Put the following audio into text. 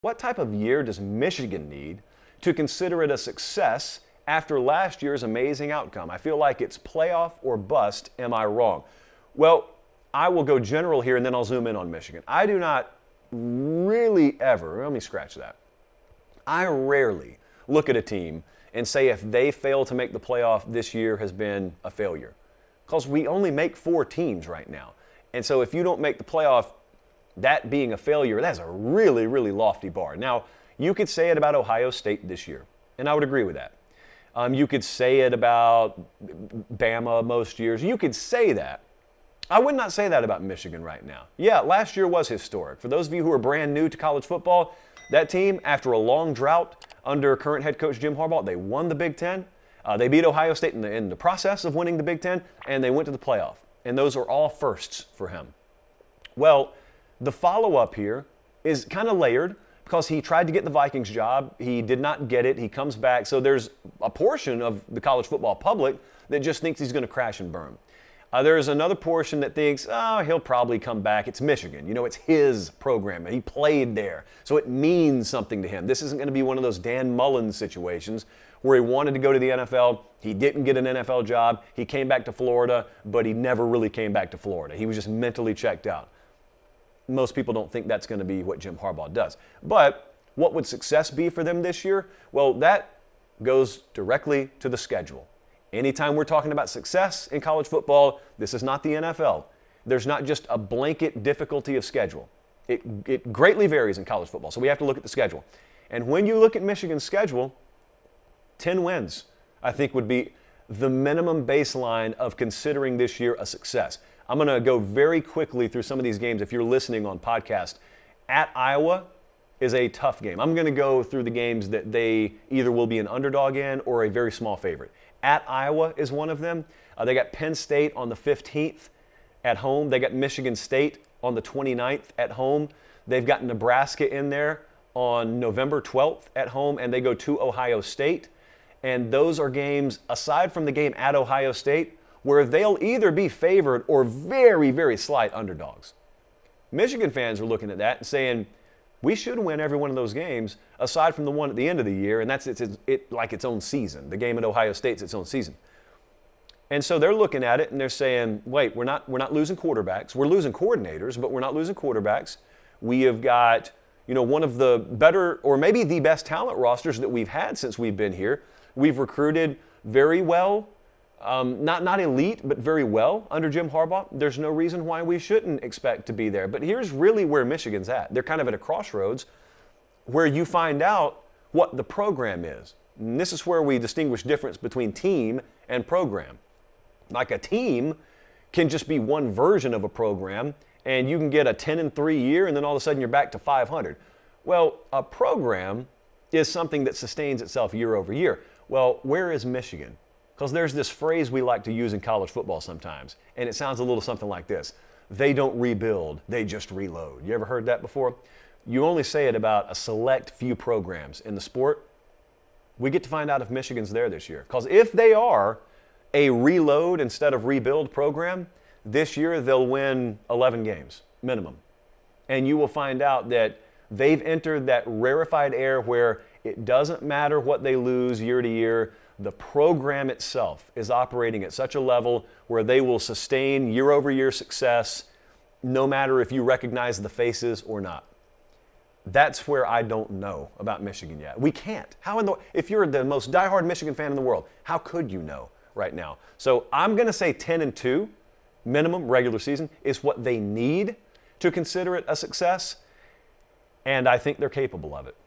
What type of year does Michigan need to consider it a success after last year's amazing outcome? I feel like it's playoff or bust. Am I wrong? Well, I will go general here and then I'll zoom in on Michigan. I do not really ever, let me scratch that. I rarely look at a team and say if they fail to make the playoff this year has been a failure. Because we only make 4 teams right now. And so if you don't make the playoff, that being a failure, that's a really, really lofty bar. Now, you could say it about Ohio State this year, and I would agree with that. You could say it about Bama most years. You could say that. I would not say that about Michigan right now. Yeah, last year was historic. For those of you who are brand new to college football, that team, after a long drought under current head coach Jim Harbaugh, they won the Big Ten. They beat Ohio State in the process of winning the Big Ten, and they went to the playoff. And those are all firsts for him. Well, the follow-up here is kind of layered because he tried to get the Vikings job. He did not get it. He comes back. So there's a portion of the college football public that just thinks he's going to crash and burn. There's another portion that thinks, oh, he'll probably come back. It's Michigan. You know, it's his program. He played there. So it means something to him. This isn't going to be one of those Dan Mullen situations where he wanted to go to the NFL. He didn't get an NFL job. He came back to Florida, but he never really came back to Florida. He was just mentally checked out. Most people don't think that's going to be what Jim Harbaugh does. But what would success be for them this year? Well, that goes directly to the schedule. Anytime we're talking about success in college football, this is not the NFL. There's not just a blanket difficulty of schedule. It greatly varies in college football, so we have to look at the schedule. And when you look at Michigan's schedule, 10 wins, I think, would be the minimum baseline of considering this year a success. I'm going to go very quickly through some of these games if you're listening on podcast. At Iowa is a tough game. I'm going to go through the games that they either will be an underdog in or a very small favorite. At Iowa is one of them. They got Penn State on the 15th at home. They got Michigan State on the 29th at home. They've got Nebraska in there on November 12th at home, and they go to Ohio State. And those are games, aside from the game at Ohio State, where they'll either be favored or very, very slight underdogs. Michigan fans are looking at that and saying, we should win every one of those games, aside from the one at the end of the year, and that's like its own season. The game at Ohio State's its own season. And so they're looking at it and they're saying, wait, we're not losing quarterbacks. We're losing coordinators, but we're not losing quarterbacks. We have got, one of the better, or maybe the best talent rosters that we've had since we've been here. We've recruited very well. Not elite, but very well under Jim Harbaugh. There's no reason why we shouldn't expect to be there. But here's really where Michigan's at. They're kind of at a crossroads where you find out what the program is. And this is where we distinguish difference between team and program. Like a team can just be one version of a program, and you can get a 10-3 year, and then all of a sudden you're back to 500. Well, a program is something that sustains itself year over year. Well, where is Michigan? Because there's this phrase we like to use in college football sometimes, and it sounds a little something like this. They don't rebuild, they just reload. You ever heard that before? You only say it about a select few programs in the sport. We get to find out if Michigan's there this year. Because if they are a reload instead of rebuild program, this year they'll win 11 games, minimum. And you will find out that they've entered that rarefied air where it doesn't matter what they lose year to year. The program itself is operating at such a level where they will sustain year-over-year success no matter if you recognize the faces or not. That's where I don't know about Michigan yet. We can't. If you're the most diehard Michigan fan in the world, how could you know right now? So I'm going to say 10-2 minimum regular season is what they need to consider it a success, and I think they're capable of it.